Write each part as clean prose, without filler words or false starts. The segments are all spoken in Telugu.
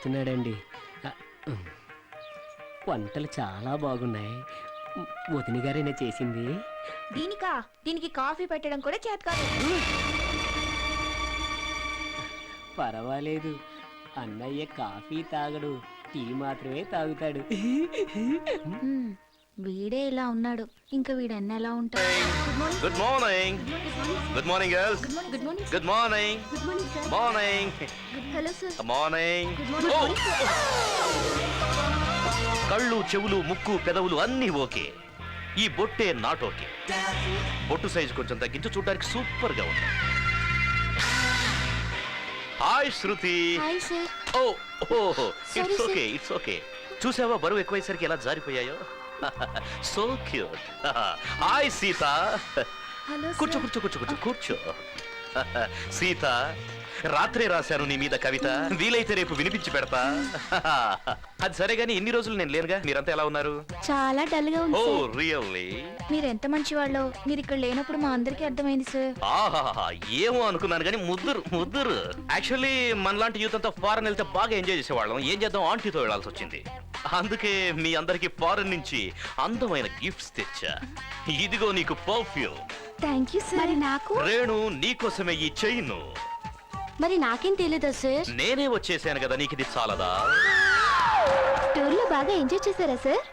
తిన్నాడండి. వంటలు చాలా బాగున్నాయి. వదిన గారైనా చేసింది. దీనికి కాఫీ పెట్టడం కూడా చేత కాదు. పర్వాలేదు, అన్నయ్య కాఫీ తాగడు, టీ మాత్రమే తాగుతాడు. వీడే ఇలా ఉన్నాడు, ఇంకా వీడన్న ఎలా ఉంటాడు? Good morning. Good morning girls. Good morning. Good morning. Good morning sir. Morning. Hello sir. Morning. Good morning. కళ్ళు, చెవులు, ముక్కు, పెదవులు అన్నీ ఓకే. ఈ బొట్టే నాట్ ఓకే. బొట్టు సైజు కొంచెం తగ్గించు, చూడడానికి సూపర్ గా ఉంది. Hi Shruti. Hi sir. Oh ఓహో, Sorry, it's sir. Okay, it's okay. చూసావా బరువు ఎక్కువైసరికి ఎలా జారిపోయాయో. So cute. Hi Sita. Hello కూర్చో కూర్చో కూర్చో కూర్చో కూర్చో. సీత, రాత్రే రాశాను నీ మీద కవిత, వీలైతే రేపు వినిపించి పెడతా. అది సరే గానీ ఇన్ని రోజులు నేను లేనుగా, మీరంతా ఎలా ఉన్నారు? చాలా డల్ గా ఉంది ఓ సార్. రియల్లీ? మీరు ఎంత మంచి వాళ్ళో మీరు ఇక్కడ లేనప్పుడు మా అందరికీ అర్థమైంది సార్. ఆహాహా, ఏమో అనుకున్నాను కానీ ముద్దురు ముద్దురు. యాక్చువల్లీ మనలాంటి యూత్ అంతా ఫారెన్ వెళ్తే బాగా ఎంజాయ్ చేసేవాళ్ళం. ఏం చేద్దాం, ఆంటీతో వెళ్లాల్సి వచ్చింది. అందుకే మీ అందరికి ఫారెన్ నుంచి అందమైన గిఫ్ట్స్ తెచ్చా. ఇదిగో నీకు పర్ఫ్యూమ్. Thank you sir. మరి నాకు రేణు, నీకోసమే ఈ చైను. మరి నాకేం తెలీదా సార్? నేనే వచ్చేసాను కదా, నీకు ఇది చాలదా? టూర్ లో బాగా ఎంజాయ్ చేశారా సార్?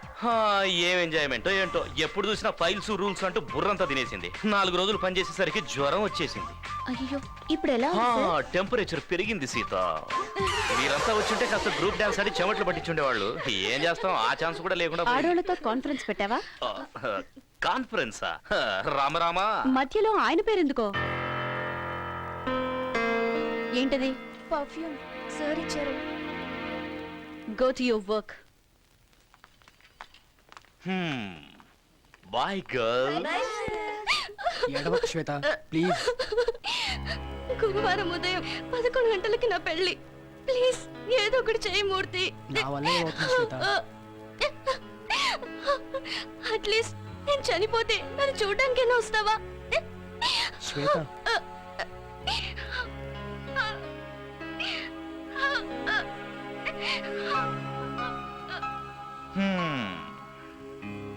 ఏం ఎంజాయ్మెంటో ఏంటో, ఎప్పుడు చూసినా ఫైల్స్ రూల్స్ అంటూ బుర్రంతా తినేసింది. 4 రోజులు పనిచేసేసరికి జ్వరం వచ్చేసింది. అయ్యో, ఇప్పుడు ఎలా ఉంది సార్? టెంపరేచర్ పెరిగింది సీత. మీరంతా వచ్చుంటే కాస్త గ్రూప్ డాన్స్ ఆడి చెమట్లు పట్టించుండేవాళ్ళు. ఏం చేస్తాం, ఆ ఛాన్స్ కూడా లేకుండా పోయింది. ఆడోళ్ళతో కాన్ఫరెన్స్ పెట్టావా? కాన్ఫరెన్సా? రామరామా, మధ్యలో ఆయన పేరెందుకో? ఏంటది? పర్ఫ్యూమ్ సార్ ఇచ్చారు. Go to your work. Bye girl. ఎడవకు శ్వేత, ప్లీజ్. గురువారం ఉదయం 11 గంటలకి నా పెళ్లి. ప్లీజ్ ఏదో ఒకటి చేయి మూర్తి. నా వల్ల ఏమవుతుంది శ్వేత? అట్లీస్ట్ నేను చనిపోతే నన్ను చూడడానికైనా వస్తావా? శ్వేత,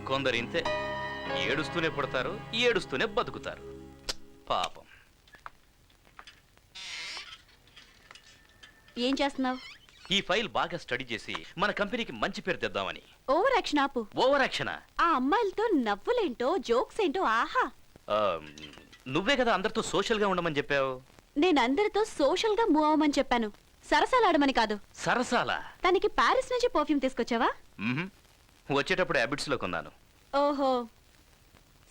కొందరు ఇంతే, ఏడుస్తూనే పుడతారు, ఏడుస్తూనే బతుకుతారు. పాపం. ఏం చేస్తున్నావు? ఈ ఫైల్ బాగా స్టడీ చేసి మన కంపెనీకి మంచి పేరు తెద్దామని. ఓవర్ యాక్షన్ ఆపు. ఓవర్ యాక్షనా? ఆ అమ్మాయిలతో నవ్వులేంటో జోక్స్ ఏంటో ఆహా. నువ్వే కదా అందరితో సోషల్ గా ఉండమని చెప్పావు. నేను అందరితో సోషల్ గా మూవ్ అవ్వమని చెప్పాను, సరసాలాడమని కాదు. సరసాల? తనకి ప్యారిస్ నుంచి పర్ఫ్యూమ్ తీసుకొచ్చావా? వచ్చేటప్పుడు హ్యాబిట్స్ లో కొన్నాను. ఓహో,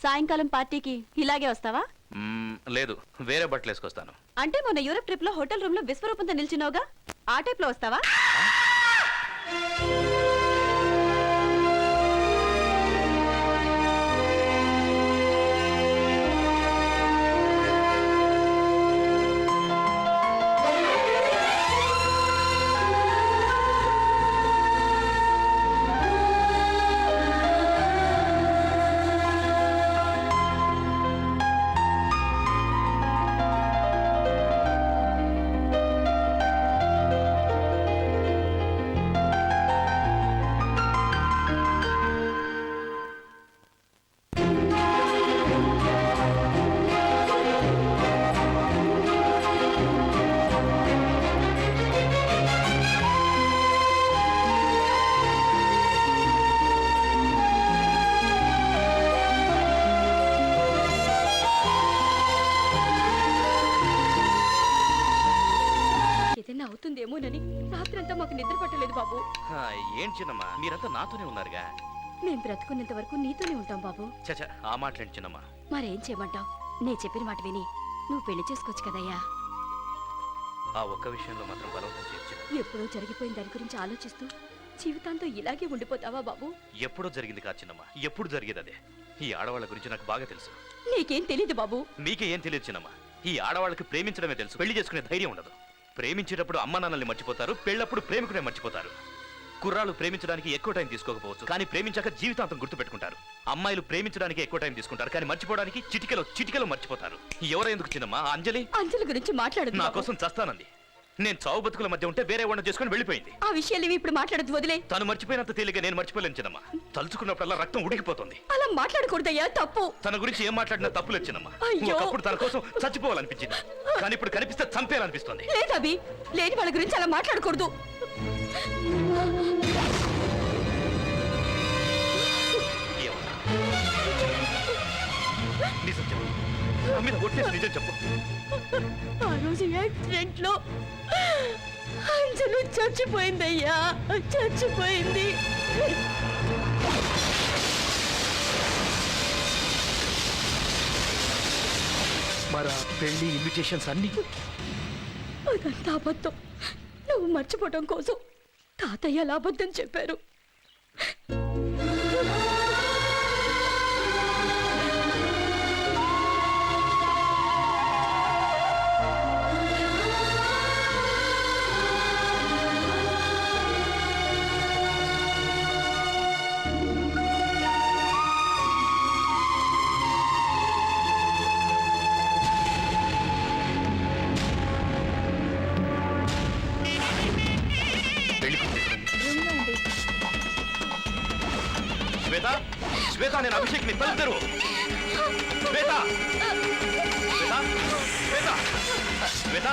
సాయంకాలం పార్టీకి ఇలాగే వస్తావా? లేదు, వేరే బట్టలు వేసుకొస్తాను. అంటే మొన్న యూరప్ ట్రిప్ లో హోటల్ రూమ్ లో విశ్వరూపంతో నిల్చున్నావుగా, ఆ టైప్ లో వస్తావా? ఏదైనా అవుతుందేమోనని రాత్రంతా మాకు నిద్ర పట్టలేదు బాబు. ఏం చిన్నమ్మా, మీరంతా నాతోనే ఉన్నారుగా. మేం బ్రతుకున్నంత వరకు నీతోనే ఉంటాం బాబు. చచ్చా, ఆ మాట్లాడి చిన్నమ్మా. మరేం చేయమంటావు? నే చెప్పిన మాట విని నువ్వు పెళ్లి చేసుకోవచ్చు కదయ్యా. ఆ ఒక్క విషయంలో మాత్రం బలవంతం చేయొచ్చు. ఎప్పుడో జరిగిపోయిన దాని గురించి ఆలోచిస్తూ జీవితాంతో ఇలాగే ఉండిపోతావా బాబు? ఎప్పుడో జరిగింది కాదు చిన్నమ్మా, ఎప్పుడు జరిగేది అదే. ఈ ఆడవాళ్ళ గురించి నాకు బాగా తెలుసు. నీకేం తెలీదు బాబు. మీకే ఏం తెలియదు చిన్నమ్మా. ఈ ఆడవాళ్ళకి ప్రేమించడమే తెలుసు, పెళ్లి చేసుకునే ధైర్యం ఉండదు. ప్రేమించేటప్పుడు అమ్మ నాన్నల్ని మర్చిపోతారు, పెళ్ళప్పుడు ప్రేమికునే మర్చిపోతారు. కుర్రాళ్ళు ప్రేమించడానికి ఎక్కువ టైం తీసుకోకపోవచ్చు, కానీ ప్రేమించాక జీవితాంతం గుర్తుపెట్టుకుంటారు. అమ్మాయిలు ప్రేమించడానికి ఎక్కువ టైం తీసుకుంటారు, కానీ మర్చిపోవడానికి చిటికెలో మర్చిపోతారు. ఎవరో ఎందుకు చిన్నమ్మా? అంజలి అంజలి గురించి మాట్లాడదు నా కోసం చస్తానంది. నేను చావు బతుకుల మధ్య ఉంటే వేరే వాడిని చేసుకుని వెళ్ళిపోయింది. ఆ విషయాలు ఇవి ఇప్పుడు మాట్లాడద్దు, వదిలే. తను మర్చిపోయినంత తేలిగ్గా నేను మర్చిపోలేను చిన్నమ్మ. తలుచుకున్నప్పుడల్లా రక్తం ఉడికిపోతుంది. అలా మాట్లాడకూడదయ్యా, తప్పు. తన గురించి ఏం మాట్లాడినా తప్పులు వచ్చినమ్మా. అయ్యో. ఒకప్పుడు తన కోసం చచ్చిపోవాలనిపించింది, కానీ ఇప్పుడు కనిపిస్తే చంపేయాలనిపిస్తుంది. లేదవి, లేని వాళ్ళ గురించి అలా మాట్లాడకూడదు. ఏమన్నా? నిజం చెప్పు, నా మీద ఒట్టేసి నిజం చెప్పు. ఆ రోజు యాక్సిడెంట్ లో అంజలు చచ్చిపోయిందయ్యా, చచ్చిపోయింది. మరి ఆ పెళ్లి ఇన్విటేషన్స్ అన్ని అదంతా అబద్ధం. నువ్వు మర్చిపోవటం కోసం తాతయ్య అలా అబద్ధం చెప్పారు. పెళ్లి శ్వేత, శ్వేత, నేను అభిషేక్ ని తలుపు తెరువు. శ్వేత, శ్వేత, శ్వేత, శ్వేత,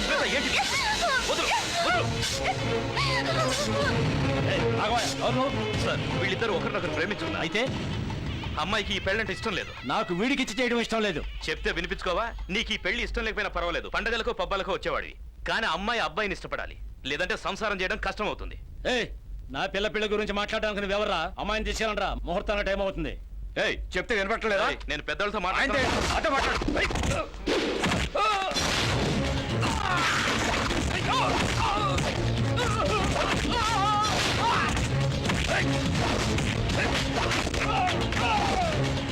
శ్వేత, ఏంటి? వదులు, వదులు. సార్, వీళ్ళిద్దరూ ఒకరినొకరు ప్రేమించుకున్నారు. అయితే అమ్మాయికి ఈ పెళ్ళంటే ఇష్టం లేదు. నాకు వీడికిచ్చి చేయడం ఇష్టం లేదు. చెప్తే వినిపించుకోవా? నీకు ఈ పెళ్లి ఇష్టం లేకపోయినా పర్వాలేదు, పండగలకో పబ్బాలకో వచ్చేవాడివి. కానీ అమ్మాయి అబ్బాయిని ఇష్టపడాలి, లేదంటే సంసారం చేయడం కష్టం అవుతుంది. ఏయ్, నా పిల్ల గురించి మాట్లాడడానికి నువ్వెవర్రా? అమ్మాయిని తీసుకెళ్ళరా, ముహూర్తానికి టైం అవుతుంది. ఏయ్, చెప్తే వినపట్టలేదా? నేను పెద్దలతో మాట్లాడితే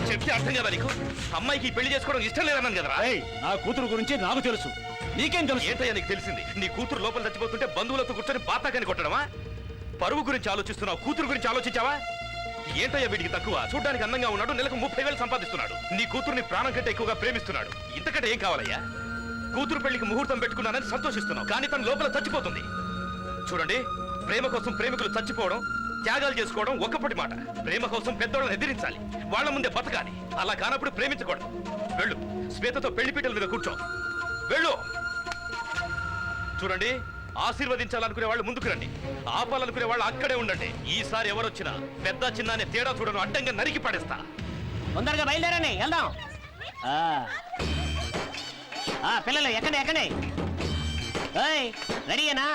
చెప్తే అర్థం కదా నీకు? అమ్మాయికి పెళ్లి చేసుకోవడం ఇష్టం లేదన్నాను కదరా. ఏయ్, నా కూతురు గురించి నాకు తెలుసు, నీకేం తెలుసు? ఏంటయ్యా నీకు తెలిసింది? నీ కూతురు లోపల చచ్చిపోతుంటే బంధువులతో కూర్చొని బాతాకని కొట్టడమా? పరువు గురించి ఆలోచిస్తున్నావు, కూతురు గురించి ఆలోచించావా? ఏంటయ్యా వీడికి తక్కువ? చూడ్డానికి అందంగా ఉన్నాడు, నెలకు 30,000 సంపాదిస్తున్నాడు. నీ కూతుర్ని ప్రాణం కంటే ఎక్కువగా ప్రేమిస్తున్నాడు. ఇంతకంటే ఏం కావాలయ్యా? కూతురు పెళ్లికి ముహూర్తం పెట్టుకున్నానని సంతోషిస్తున్నావు, కానీ తన లోపల చచ్చిపోతుంది. చూడండి, ప్రేమ కోసం ప్రేమికులు చచ్చిపోవడం, త్యాగాలు చేసుకోవడం ఒక్కపటి మాట. ప్రేమ కోసం పెద్దోళ్ళని ఎదిరించాలి, వాళ్ళ ముందే బతకాలి. అలా కానప్పుడు ప్రేమించకూడదు. వెళ్ళు, శ్వేతతో పెళ్లిపీటల మీద కూర్చో. వెళ్ళు. చూడండి, ఆశీర్వదించాలనుకునే వాళ్ళు ముందుకు రండి, ఆపాలనుకునే వాళ్ళు అక్కడే ఉండండి. ఈసారి ఎవరొచ్చినా పెద్ద చిన్న అనే తేడా చూడను, అడ్డంగా నరికి పడేస్తా. తొందరగా బయలుదేరండి, వెళ్దాం. పిల్లలు ఎక్కడే ఎక్కడే? రెడీయేనా?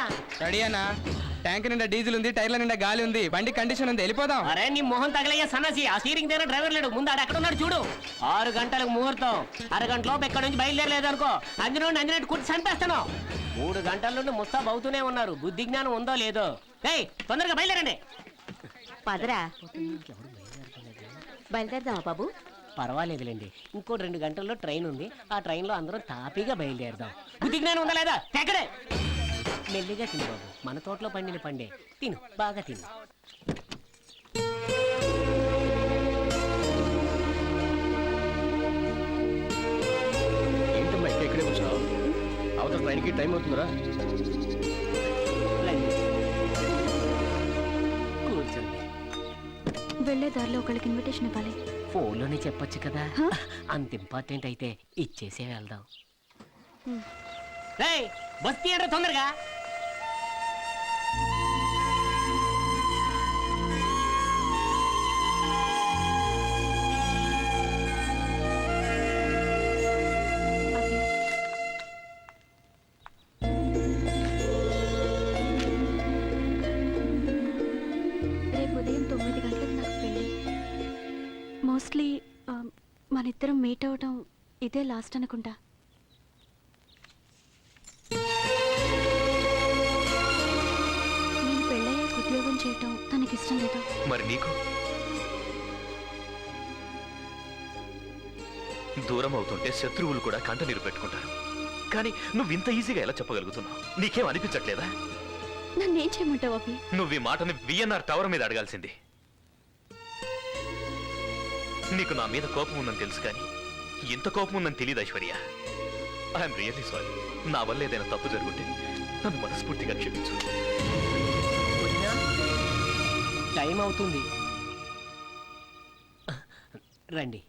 రెడీ అన్నా. ట్యాంక్ నిండా డీజిల్ ఉంది, టైర్ల నిండా గాలి ఉంది, బండి కండిషన్ ఉంది, వెళ్ళిపోదాం. అరే నీ మొహం తగలయ్యా సన్నసి, ఆ స్టీరింగ్ దగ్గర డ్రైవర్ లేడు, ముందు ఆడు ఎక్కడ ఉన్నాడు చూడు. 6 గంటలకు ముహూర్తం, అరగంట లోపు ఎక్కడి నుంచి బయలుదేరలేదు అనుకో, అంజనట్టు కుట్టి చంపేస్తాను. 3 గంటల నుండి ముస్తాబ్ అవుతూనే ఉన్నారు, బుద్ధి జ్ఞానం ఉందో లేదో. ఏయ్, తొందరగా బయలుదేరండి. పదరా, బయలుదేరదామా బాబు? పర్వాలేదులేండి, ఇంకో 2 గంటల్లో ట్రైన్ ఉంది, ఆ ట్రైన్లో అందరం తాపీగా బయలుదేరదాం. బుద్ధి జ్ఞానం ఉందా లేదా? ఎక్కడే మెల్లిగా తిను బాబు, మన తోటలో పండిన పండే, తిను, బాగా తిను. ఏంటమ్మా ఇంకా ఇక్కడే కూర్చున్నావు? అవతల ట్రైన్కి టైం అవుతుందిరా. కూర్చోండి. వెళ్లే దారిలో ఒకళ్ళకి ఇన్విటేషన్ ఇవ్వాలి. ఫోన్లోనే చెప్పొచ్చు కదా. అంత ఇంపార్టెంట్ అయితే ఇచ్చేసే వెళ్దాం. బస్ తీయండి తొందరగా. రేపు ఉదయం 9 గంటలకు నాకు పెళ్ళి. మోస్ట్లీ మనిద్దరం మీట్ అవడం ఇదే లాస్ట్ అనుకుంటా. నేను పెళ్ళయ్యాక ఉద్యోగం చేయటం తనకిష్టం లేదు. మరి నీకు? దూరం అవుతుంటే శత్రువులు కూడా కంట నీరు పెట్టుకుంటారు, కానీ నువ్వు ఇంత ఈజీగా ఎలా చెప్పగలుగుతున్నావు? నీకేం అనిపించట్లేదా? నన్నేం చేయమంటావు అభి? నువ్వు ఈ మాటని విఎన్ఆర్ టవర్ మీద అడగాల్సింది. నీకు నా మీద కోపం ఉందని తెలుసు, కానీ ఇంత కోపం ఉందని తెలియదు ఐశ్వర్య. I'm really sorry. నా వల్ల ఏదైనా తప్పు జరుగుంటే నన్ను మనస్ఫూర్తిగా క్షమించు. టైం అవుతుంది, రండి.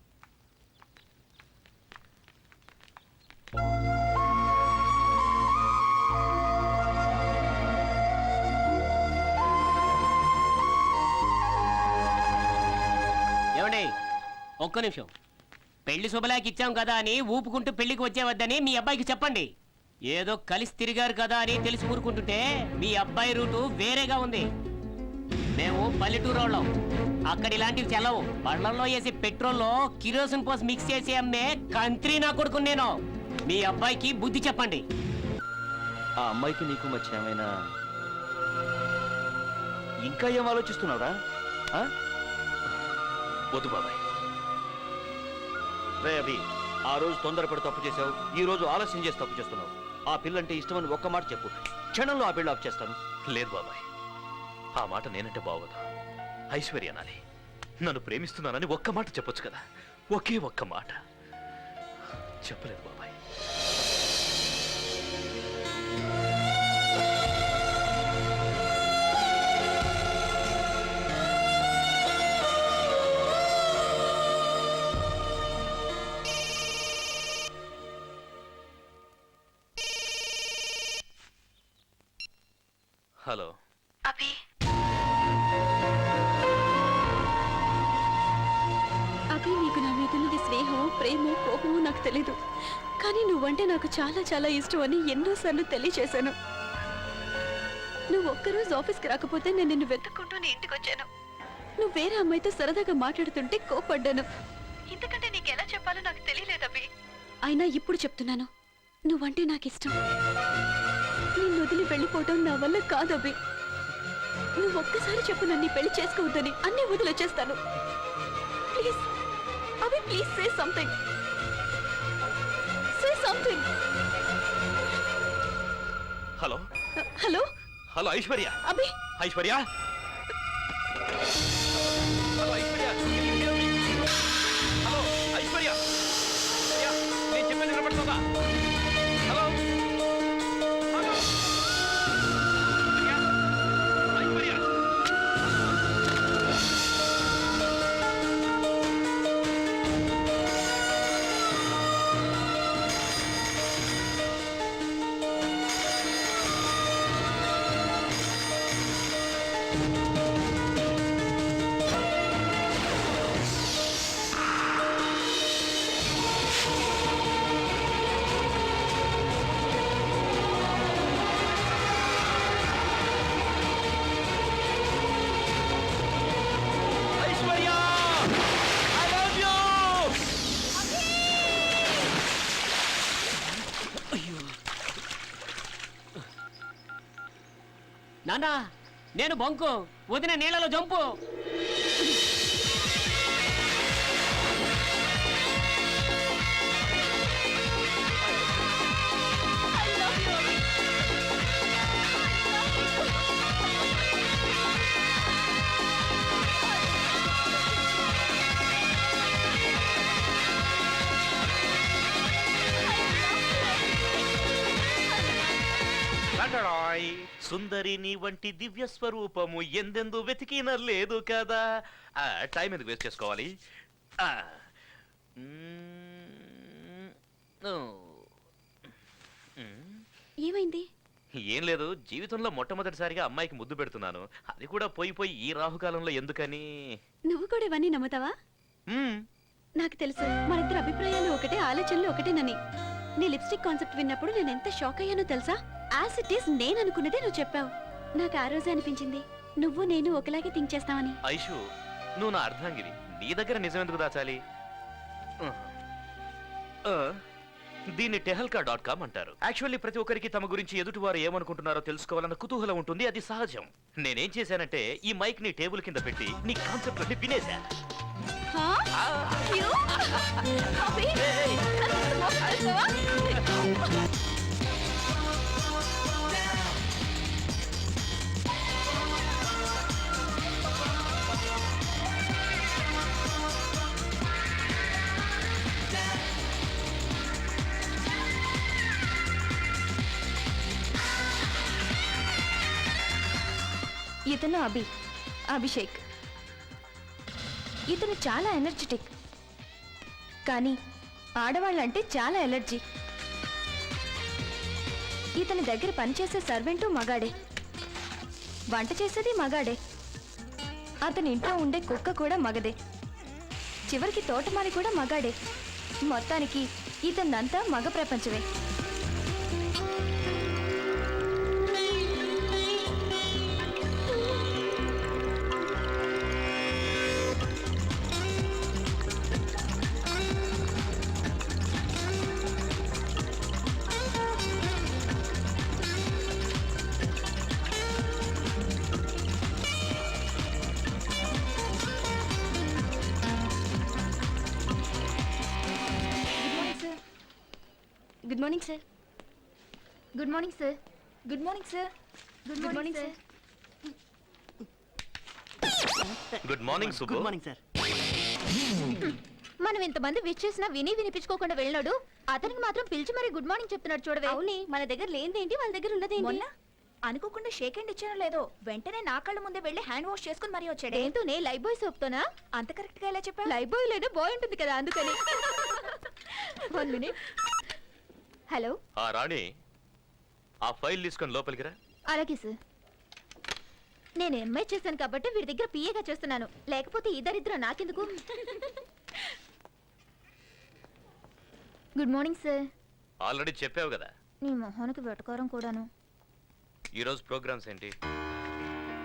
ఏమండి, ఒక్క నిమిషం. పెళ్లి శుభలాకి ఇచ్చాం కదా అని ఊపుకుంటూ పెళ్లికి వచ్చేవద్దని మీ అబ్బాయికి చెప్పండి. ఏదో కలిసి తిరిగారు కదా అని తెలిసి ఊరుకుంటుంటే మీ అబ్బాయి రూటు వేరేగా ఉంది. మేము పల్లెటూరు వాళ్ళం, అక్కడ ఇలాంటివి చెల్లవు. బళ్ళల్లో వేసి పెట్రోల్లో కిరోసిన్ పోసి మిక్స్ చేసి అమ్మే కంత్రి నా కొడుకు నేను. మీ అబ్బాయికి బుద్ధి చెప్పండి. ఆ అమ్మాయికి నీకు మధ్య ఏమైనా ఇంకా ఏం ఆలోచిస్తున్నావురా? వద్దు బాబాయ్. రే అభి, ఆ రోజు తొందరపడి తప్పు చేశావు, ఈ రోజు ఆలస్యం చేసి తప్పు చేస్తున్నావు. ఆ పిల్లంటే ఇష్టమని ఒక్క మాట చెప్పు, క్షణంలో ఆ పెళ్లి ఆఫ్ చేస్తాను. లేదు బాబాయ్, ఆ మాట నేనంటే బాగోదు. ఐశ్వర్య అనాలి. నన్ను ప్రేమిస్తున్నానని ఒక్క మాట చెప్పొచ్చు కదా, ఒకే ఒక్క మాట. చెప్పలేదు బాబాయ్. హలో. అభి, అభి, నీకు నా మీద ఉన్నది స్నేహమో ప్రేమో కోపమో నాకు తెలీదు, కానీ నువ్వంటే నాకు చాలా చాలా ఇష్టం అని ఎన్నోసార్లు తెలియచేశాను. నువ్వు ఒక్కరోజు ఆఫీస్కి రాకపోతే నేను నిన్ను వెతుక్కుంటూ నీ ఇంటికి వచ్చాను. నువ్వు వేరే అమ్మాయితో సరదాగా మాట్లాడుతుంటే కోపడ్డాను. ఇంతకంటే నీకెలా చెప్పాలో నాకు తెలియలేదు అభి. అయినా ఇప్పుడు చెప్తున్నాను, నువ్వంటే నాకు ఇష్టం. నిన్ను వదిలి వెళ్ళిపోవటం నా వల్ల కాదు అభి. నువ్వు ఒక్కసారి చెప్పు నన్ను పెళ్లి చేసుకోవద్దని, అన్ని వదిలేచేస్తాను. Please Abhi, please say something. Say something. Hello. Hello. Hello Aishwarya. Abhi. Aishwarya. Hello Aishwarya. Hello Aishwarya. నేను చెప్పేది వినపడుతుందా? హలో. హలో. ఐశ్వర్య. నాన్న, నేను బొంకు, వదిన నీళ్ళలో జంపు. సుందరి నీ వంటి దివ్య స్వరూపము ఎందెందు వెతికిన లేదు కదా. టైం ఎందుకు వేస్ట్ చేసుకోవాలి? ఏమైంది? ఏం లేదు, జీవితంలో మొట్టమొదటిసారిగా అమ్మాయికి ముద్దు పెడుతున్నాను. అది కూడా పోయి ఈ రాహుకాలంలో ఎందుకని. నువ్వు కూడా ఇవన్నీ నమ్ముతావా? నాకు తెలుసు మనిద్దరు అభిప్రాయాలు ఒకటే, ఆలోచనలు ఒకటేనని. నీ లిప్స్టిక్ కాన్సెప్ట్ విన్నప్పుడు నేను ఎంత షాక్ అయ్యానో తెలుసా? యాజ్ ఇట్ ఈస్ నేను అనుకున్నదే నువ్వు చెప్పావు. నాకు ఆ రోజే అనిపించింది నువ్వు నేను ఒకలాగే థింక్ చేస్తావని. ఐషు, నువ్వు నా అర్ధాంగివి, నీ దగ్గర నిజం ఎందుకు దాచాలి? దీన్ని tehelka.com అంటారు. యాక్చువల్లీ ప్రతి ఒక్కరికి తమ గురించి ఎదుటివారు ఏమనుకుంటున్నారో తెలుసుకోవాలన్న కుతూహలం ఉంటుంది, అది సహజం. నేనేం చేశానంటే ఈ మైక్ ని టేబుల్ కింద పెట్టి నీ కాన్సెప్ట్ ని వినేశా. ఇతను అభిషేక్. ఇతను చాలా ఎనర్జెటిక్, కానీ ఆడవాళ్ళంటే చాలా ఎలర్జీ. ఇతని దగ్గర పనిచేసే సర్వెంటు మగాడే, వంట చేసేది మగాడే, అతని ఇంట్లో ఉండే కుక్క కూడా మగదే, చివరికి తోటమాలి కూడా మగాడే. మొత్తానికి ఇతనంతా మగ ప్రపంచమే. Good morning sir. Good morning sir. Good morning sir. Good morning sir. Good morning Subbu. Good morning sir. మనం ఇంతమంది విష్ చేసినా వినిపించుకోకుండా వెళ్ళాడు, అతనికి మాత్రం పిలిచి మరి గుడ్ మార్నింగ్ చెప్తున్నాడు చూడవే. అవునే, మన దగ్గర లేనిదేంటి, వాళ్ళ దగ్గర ఉన్నదేంటి? మొన్న అనుకోకుండా షేక్ హ్యాండ్ ఇచ్చానో లేదో వెంటనే నా కళ్ళ ముందే వెళ్ళి హ్యాండ్ వాష్ చేసుకుని మరీ వచ్చాడు. ఏంటోనే, లైఫ్ బాయ్ సోప్తోనా? అంత కరెక్ట్ గా ఎలా చెప్పా? లైఫ్ బాయ్ లేదా బాయ్ ఉంటుంది కదా, అందుకని. 1 minute. హలో. ఆ రాణి, ఆ ఫైల్ తీసుకొని లోపలికి రా. అలాగే సార్. నేను ఎంఐ చేశాను కాబట్టి వీడి దగ్గర పిఏగా చేస్తున్నాను, లేకపోతే ఇద్దరిద్దరు నాకెందుకు? Good morning sir. ఆల్రెడీ చెప్పావు కదా. నీ మొహానికి వెటకారం కూడాను. ఈ రోజు ప్రోగ్రామ్స్ ఏంటి?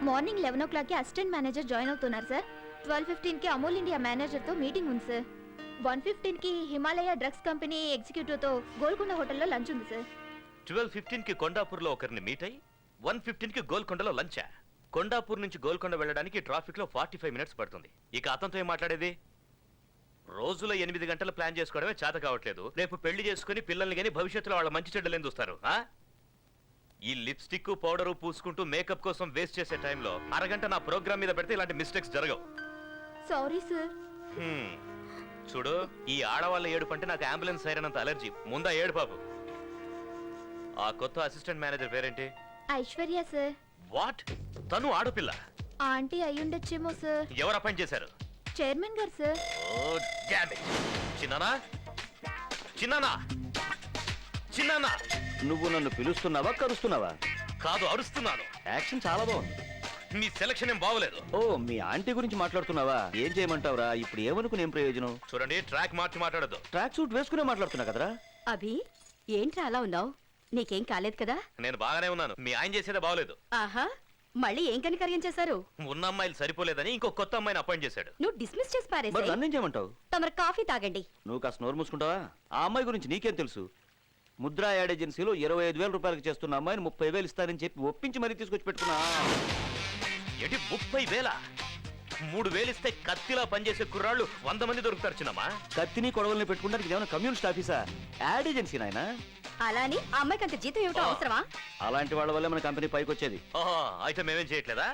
మార్నింగ్ 11 o'clockకి అసిస్టెంట్ మేనేజర్ జాయిన్ అవుతున్నారు సార్. 12:15కి అమూల్ ఇండియా మేనేజర్తో మీటింగ్ ఉంది సార్. 1:15కి హిమాలయ డ్రగ్స్ కంపెనీ ఎగ్జిక్యూటివ్తో గోల్కొండ హోటల్లో లంచ్ ఉంది సార్. 12:15కి కొండాపూర్లో ఒకరిని మీట్ అయ్యి 1:15కి గోల్కొండలో లంచా? కొండాపూర్ నుంచి గోల్కొండ వెళ్ళడానికి ట్రాఫిక్ లో 45 మినిట్స్ పడుతుంది. ఇక అతనితో ఏం మాట్లాడేది? రోజులో 8 గంటలు ప్లాన్ చేసుకోవడమే చేత కావట్లేదు. రేపు పెళ్లి చేసుకుని పిల్లల్ని గానీ భవిష్యత్తులో వాళ్ళ మంచి చెడ్డలేం చూస్తారు? ఈ లిప్స్టిక్ పౌడరు పూసుకుంటూ మేకప్ కోసం వేస్ట్ చేసే టైంలో అరగంట నా ప్రోగ్రామ్ మీద పెడితే ఇలాంటి మిస్టేక్స్ జరగవు. Sorry sir. చూడు, ఈ ఆడవాళ్ళ ఏడుపు అంటే నాకు అంబులెన్స్ సైరనంత అలర్జీ. ముందా ఏడు బాబు. ఆ కొత్త అసిస్టెంట్ మేనేజర్ పేరేంటి? ఐశ్వర్య సార్. వాట్? తను ఆడపిల్ల? ఆంటీ అయ్యుండొచ్చేమో సార్. ఎవరు అపాయింట్ చేశారు? చైర్మన్ గారు సార్. Oh damn it. చిన్నానా, చిన్నానా, చిన్నానా. నువ్వు నన్ను పిలుస్తున్నావా కరుస్తున్నావా? కాదు, అరుస్తున్నాను. యాక్షన్ చాలా బాగుంది. మీ సెలక్షన్ ఏం బాగోలేదు. ఓ, మీ ఆంటీ గురించి మాట్లాడుతున్నావా? ఏం చేయమంటావురా? ఇప్పుడు ఏమనుకుని ఏం ప్రయోజనం? చూడండి, ట్రాక్ మార్చి మాట్లాడద్దు. ట్రాక్ సూట్ వేసుకునే మాట్లాడుతున్నా కదరా. అభి, ఏంట్రా అలా ఉన్నావు? నీకేం కాలేదు కదా? నేను బాగానే ఉన్నాను. మీ ఆయన చేసేదే బాగోలేదు. ఆహా, మళ్ళీ ఏం కనికర్యం చేశారు? ఉన్న అమ్మాయిలు సరిపోలేదని ఇంకో కొత్త అమ్మాయిని అపాయింట్ చేశాడు. నువ్వు డిస్మిస్ చేసి మరి పారేసి నన్నేం చేయమంటావు? తమరు కాఫీ తాగండి. నువ్వు కాస్త నోరు మూసుకుంటావా? ఆ అమ్మాయి గురించి నీకేం తెలుసు? ముద్రా యాడ్ ఏజెన్సీలో 25,000 రూపాయలకు చేస్తున్న అమ్మాయిని 30,000 ఇస్తానని చెప్పి ఒప్పించి మరీ తీసుకొచ్చి పెట్టుకున్నా. ఏంటి 30,000? 3,000 ఇస్తే కత్తిలా పనిచేసే కుర్రాళ్ళు 100 మంది దొరుకుతారు చిన్నమ్మా. కత్తిని కొడవల్ని పెట్టుకుంటానికి ఏమైనా కమ్యూనిస్ట్ ఆఫీసా? యాడ్ ఏజెన్సీ నాయనా. అలాని ఆ అమ్మాయికి అంత జీతం ఏమిటో అవసరమా? అలాంటి వాళ్ళ వల్ల మన కంపెనీ పైకి వచ్చేది. ఓహో, అయితే మేమేం చేయట్లేదా?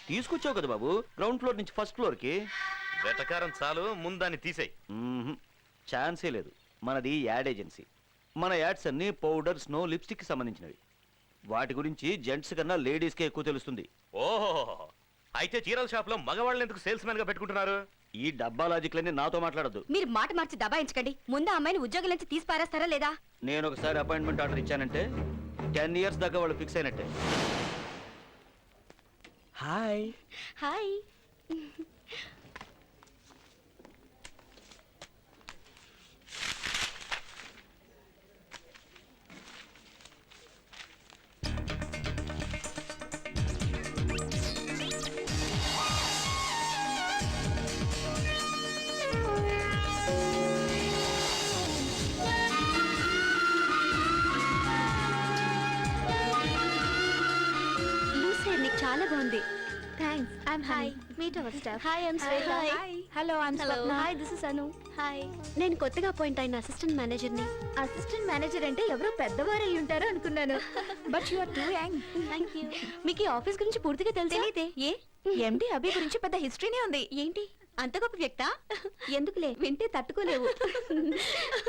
తీసుకొచ్చావు కదా బాబు, గ్రౌండ్ ఫ్లోర్ నుంచి ఫస్ట్ ఫ్లోర్ కి. వెటకారం చాలు, ముందాన్ని తీసేయి. ఛాన్సే లేదు. మనది యాడ్ ఏజెన్సీ. మన యాడ్స్ అన్ని పౌడర్, స్నో, లిప్స్టిక్ కి సంబంధించినవి. వాటి గురించి జెంట్స్ కన్నా లేడీస్ కే ఎక్కువ తెలుస్తుంది. ఓహో, అయితే చీరల షాప్ లో మగవాళ్ళని ఎందుకు సేల్స్ మ్యాన్ గా పెట్టుకుంటున్నారు? ఈ డబ్బా లాజిక్లన్నీ నాతో మాట్లాడద్దు. మీరు మాట మార్చి దబాయించకండి. ముందు ఆ అమ్మాయిని ఉద్యోగం నుంచి తీసి పారేస్తారా లేదా? నేను ఒకసారి అపాయింట్మెంట్ ఆర్డర్ ఇచ్చానంటే 10 years దాకా వాళ్ళు ఫిక్స్ అయినట్టే. హాయ్. హాయ్. చాలా బాగుంది. Thanks. I'm hi. Meet our staff. Hi, I'm Shweta. Hi. Hello, I'm Swapna. Hi, this is Anu. Hi. నేను కొత్తగా అపాయింట్ అయిన అసిస్టెంట్ మేనేజర్ని. అసిస్టెంట్ మేనేజర్ అంటే ఎవరో పెద్దవారు అయి ఉంటారు అనుకున్నాను. But you are too young. Thank you. మీకు ఈ ఆఫీస్ గురించి పూర్తిగా తెలియదే? ఏ ఎండి అభి గురించి పెద్ద హిస్టరీనే ఉంది. ఏంటి అంత గొప్ప వ్యక్త? ఎందుకులే, వింటే తట్టుకోలేవు.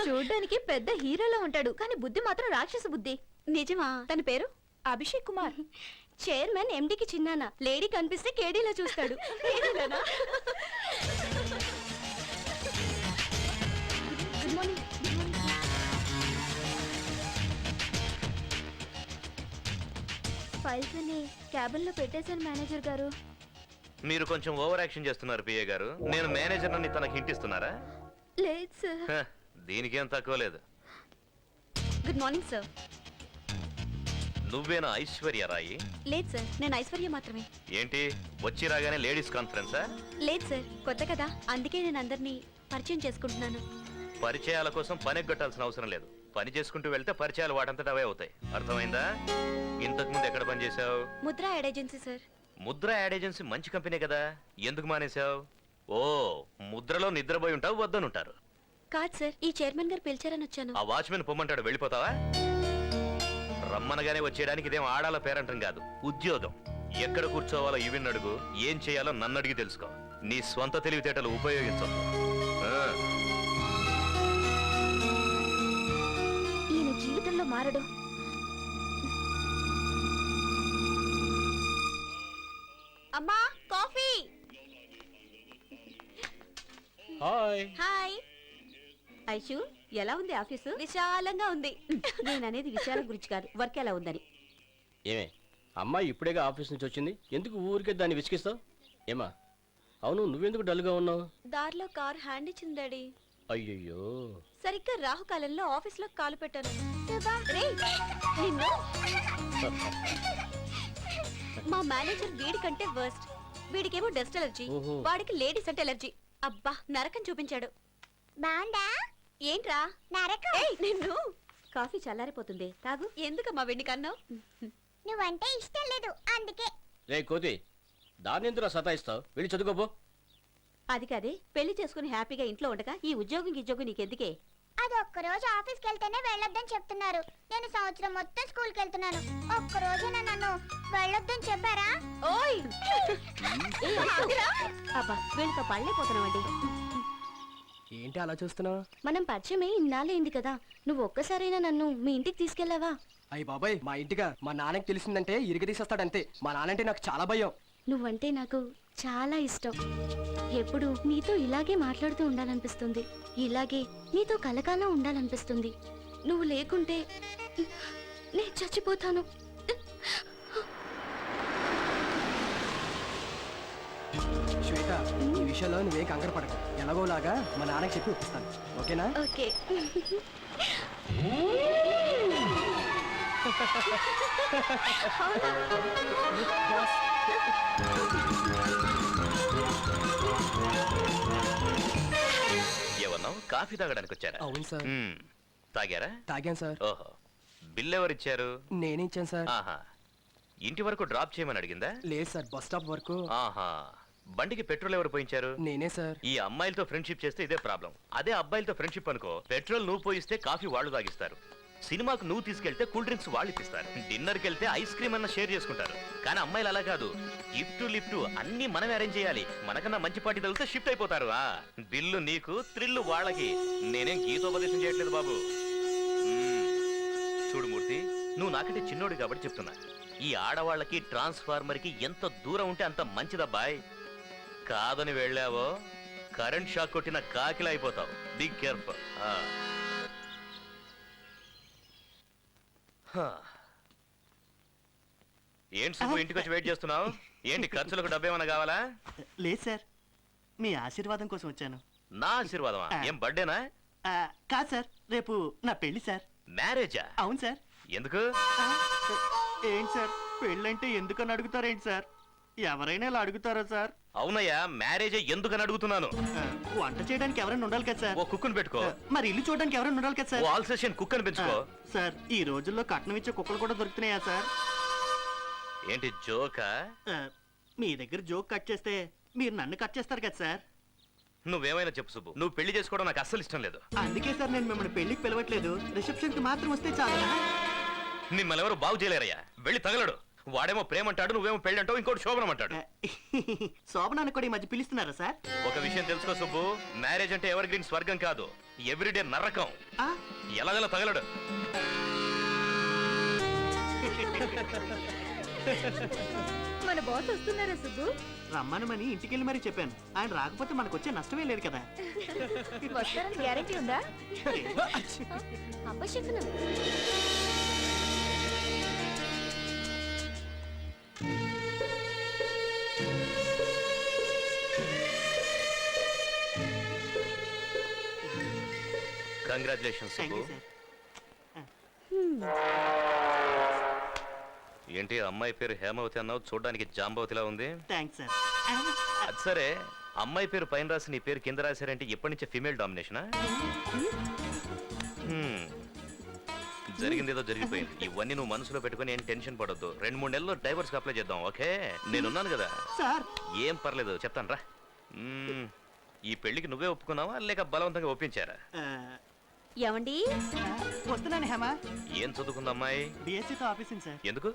చూడ్డానికి పెద్ద హీరోలో ఉంటాడు, కానీ బుద్ధి మాత్రం రాక్షస బుద్ధి. నిజమా? తన పేరు అభిషేక్ కుమార్. చైర్మన్ ఎండికి చిన్నానా, లేడీ కనిపిస్తే కేడీలా చూస్తాడు. కేడీలానా? Good morning. ఫైల్స్ అన్ని క్యాబిన్ లో పెట్టేశాను మేనేజర్ గారు. మీరు కొంచెం ఓవర్ యాక్షన్ చేస్తున్నారు పిఏ గారు. నేను మేనేజర్ అని తనకి హింట్ ఇస్తున్నారా? లేదు సార్. హ, దీనికేం తక్కువ లేదు. Good morning sir. నువ్వేనా ఐశ్వర్య రాయి? లేదు సార్, నేను ఐశ్వర్య మాత్రమే. ఏంటి వచ్చి రాగానే లేడీస్ కాన్ఫరెన్సా? లేదు సార్, కొత్త కదా, అందుకే నేను అందరినీ పరిచయం చేసుకుంటున్నాను. పరిచయాల కోసం పని గట్టాల్సిన అవసరం లేదు. పని చేసుకుంటూ వెళ్తే పరిచయాలు వాటంతట అవే అవుతాయి. అర్థమైందా? ఇంతకు ముందు ఎక్కడ పని చేసావు? Mudra ad agency sir. Mudra ad agency మంచి కంపెనీ కదా, ఎందుకు మానేశావు? ఓ, ముద్రలో నిద్రపోయి ఉంటావు, వద్దనుంటారు. కాదు సార్, ఈ చైర్మన్ గారు పిలిచారని వచ్చాను. ఆ వాచ్మెన్ పొమ్మంటాడు, వెళ్ళిపోతావా? రమ్మనగానే వచ్చేయడానికి ఇదేం ఆడాల పేరంటం కాదు, ఉద్యోగం. ఎక్కడ కూర్చోవాలో ఇవిన్ అడుగు, ఏం చేయాలో నన్ను అడిగి తెలుసుకో. నీ స్వంత తెలివితేటలు ఉపయోగించొద్దు. ఈయన జీవితంలో మారడు. అమ్మా, కాఫీ. హాయ్. హాయ్ ఐషు, ఎలా ఉంది ఆఫీసు? విశాలంగా ఉంది. నేను అనేది విషయాల గురించి కాదు, వర్క్ ఎలా ఉందని. ఏమే, అమ్మాయి ఇప్పుడేగా ఆఫీస్ నుంచి వచ్చింది, ఎందుకు ఊరికే దాన్ని విసిగిస్తావు? ఏమా, అవును నువ్వెందుకు డల్గా ఉన్నావు? దారిలో కార్ హ్యాండ్ ఇచ్చింది డాడీ. అయ్యయ్యో. సరిగ్గా రాహుకాలంలో ఆఫీస్ లో కాలు పెట్టాను. రేయ్, నిన్ను. మా మేనేజర్ వీడి కంటే వర్స్ట్. వీడికేమో డస్ట్ ఎలర్జీ, ఓహో. వాడికి లేడీస్ అంటే ఎలర్జీ. అబ్బా, నరకం చూపించాడు. బాండా ఏంట్రా నరకం. ఏయ్, నిన్ను. కాఫీ చల్లారిపోతుంది, తాగు. ఎందుకమ్మా వెండి కన్నావు? నువ్వంటే ఇష్టం లేదు అందుకే. రే కోతి, దాన్ని ఎందుకు సతాయిస్తావు? వెళ్ళి చదువుకోపో. అది కాదే, పెళ్లి చేసుకుని హ్యాపీగా ఇంట్లో ఉండగా ఈ ఉద్యోగం నీకెందుకే? అది ఒక్కరోజు ఆఫీస్కి వెళ్తేనే వెళ్ళొద్దని చెప్తున్నారు. నేను సంవత్సరం మొత్తం స్కూల్కి వెళ్తున్నాను. ఒక్కరోజైనా నన్ను వెళ్ళొద్దని చెప్పారా? ఓయ్, ఏ, ఆగురా. అబ్బా, వీళ్ళతో పళ్ళైపోతున్నావండి. ఏంటి అలా చూస్తున్నావు? మనం పరిచయమే ఇన్నాళ్ళైంది కదా, నువ్వు ఒక్కసారైనా నన్ను మీ ఇంటికి తీసుకెళ్లావా? అయ్యి బాబాయ్, మా ఇంటిగా మా నాన్నకి తెలిసిందంటే ఇరిగి తీసేస్తాడంతే. మా నాన్నంటే నాకు చాలా భయం. నువ్వంటే నాకు చాలా ఇష్టం. ఎప్పుడు నీతో ఇలాగే మాట్లాడుతూ ఉండాలనిపిస్తుంది, ఇలాగే నీతో కలకాలం ఉండాలనిపిస్తుంది. నువ్వు లేకుంటే నేను చచ్చిపోతాను. శ్వేత, ఈ విషయంలో నువ్వేం కంగారు పడకు. ఎలాగోలాగా మా నాన్నకి చెప్పి ఒప్పిస్తాను, ఓకేనా? ఓకే. ఏమన్నావు? కాఫీ తాగడానికి వచ్చారా? అవును సార్. మ్మ్. తాగారా? తాగాను సార్. ఓహో, బిల్ ఎవరిచ్చారు? నేనే ఇచ్చాను సార్. ఆహా, ఇంటి వరకు డ్రాప్ చేయమని అడిగిందా? లేదు సార్, బస్ స్టాప్ వరకు. ఆహా, బండికి పెట్రోల్ ఎవరు పోయించారు? నేనే సార్. ఈ అమ్మాయిలతో ఫ్రెండ్షిప్ చేస్తే ఇదే ప్రాబ్లం. అదే అబ్బాయిలతో ఫ్రెండ్షిప్ అనుకో, పెట్రోల్ నువ్వు పోయిస్తే కాఫీ వాళ్ళు తాగిస్తారు. సినిమాకు నువ్వు తీసుకెళ్తే కూల్ డ్రింక్స్ వాళ్ళు ఇప్పిస్తారు. డిన్నర్కి వెళ్తే ఐస్ క్రీమ్ అన్న షేర్ చేసుకుంటారు. కానీ అమ్మాయిలు అలా కాదు, గిఫ్ట్ లిఫ్ట్ అన్ని మనమే అరేంజ్ చేయాలి. మనకన్నా మంచి పార్టీ తగిలితే షిఫ్ట్ అయిపోతారు. బిల్లు నీకు, థ్రిల్లు వాళ్ళకి. నేనేం గీతోపదేశం చేయట్లేదు బాబు. చూడు మూర్తి, నువ్వు నాకంటే చిన్నోడు కాబట్టి చెప్తున్నా, ఈ ఆడవాళ్ళకి ట్రాన్స్ఫార్మర్ కి ఎంత దూరం ఉంటే అంత మంచిదబ్బాయ్. కాదని వెళ్ళావో కరెంట్ షాక్ కొట్టిన కాకిలా అయిపోతావు. Be careful. ఏంటి సుబ్బు, ఇంటికి వచ్చి వెయిట్ చేస్తున్నావు? ఏంటి ఖర్చులకు డబ్బేమన్నా కావాలా? లేదు సార్, మీ ఆశీర్వాదం కోసం వచ్చాను. నా ఆశీర్వాదమా? ఏం బర్త్డేనా? కాదు సార్, రేపు నా పెళ్లి సార్. మ్యారేజా? అవును సార్. ఎందుకు? ఏంటి సార్, పెళ్ళంటే ఎందుకని అడుగుతారేంటి సార్? ఎవరైనా ఇలా అడుగుతారా సార్? అవునయ్యా, మ్యారేజ్ ఎందుకని అడుగుతున్నాను. వంట చేయడానికి ఎవరైనా ఉండాలి కదా సార్. ఓ కుక్కుని పెట్టుకో. మరి ఇల్లు చూడడానికి ఎవరైనా ఉండాలి కదా ఓ సార్. ఆల్ సెషన్ కుక్కని పెంచుకో. సార్, ఈ రోజుల్లో కట్నం ఇచ్చే కుక్కలు కూడా దొరుకుతున్నాయా సార్? ఏంటి జోకా? మీ దగ్గర జోక్ కట్ చేస్తే మీరు నన్ను కట్ చేస్తారు కదా సార్. నువ్వేమైనా చెప్పు సుబ్బు, నువ్వు పెళ్లి చేసుకోవడం నాకు అస్సలు ఇష్టం లేదు. అందుకే సార్ నేను మిమ్మల్ని పెళ్లికి పిలవట్లేదు, రిసెప్షన్ కి మాత్రం వస్తే చాలు. మిమ్మల్ని ఎవరు బాగు చేయలేరయ్యా. వెళ్ళి తగలడు. వాడేమో ప్రేమంటాడు, నువ్వేమో పెళ్లి అంటావు, ఇంకోటి శోభనం అంటాడు. శోభనాన్ని కూడా ఈ మధ్య పిలుస్తున్నారా సార్? ఒక విషయం తెలుసుకో సుబ్బు, మ్యారేజ్ అంటే ఎవర్ గ్రీన్ స్వర్గం కాదు, ఎవ్రీడే నరకం. ఎలాగలా తగలడు. మన బాస్ వస్తున్నారా సుబ్బు? రమ్మనమని ఇంటికెళ్ళి మరీ చెప్పాను. ఆయన రాకపోతే మనకు వచ్చే నష్టమే లేదు కదా. వస్తారని గ్యారెంటీ ఉందా? అపశకునం. Congratulations thank you Subbu. Sir. ఏంటి అమ్మాయి పేరు హేమావతి అన్నావు, చూడడానికి జాంబవతిలా ఉంది. Thanks sir. అది సరే, అమ్మాయి పేరు పైన రాసి నీ పేరు కింద రాశారంటే ఎప్పటి నుంచే ఫీమేల్ డామినేషనా? జరిగింది ఏదో జరిగిపోయింది. ఇవన్నీ నువ్వు మనసులో పెట్టుకుని ఏం టెన్షన్ పడొద్దు. 2-3 నెలల్లో డైవర్స్కి అప్లై చేద్దాం, ఓకే? నేనున్నాను కదా. సార్ ఏం పర్లేదు, చెప్తాను రా. ఈ పెళ్లికి నువ్వే ఒప్పుకున్నావా లేక బలవంతంగా ఒప్పించారా? ఏమండి వస్తున్నాను హేమా. ఏం చదువుకుంది అమ్మాయి? డిఎస్సితో ఆఫీసింగ్ సార్. ఎందుకు?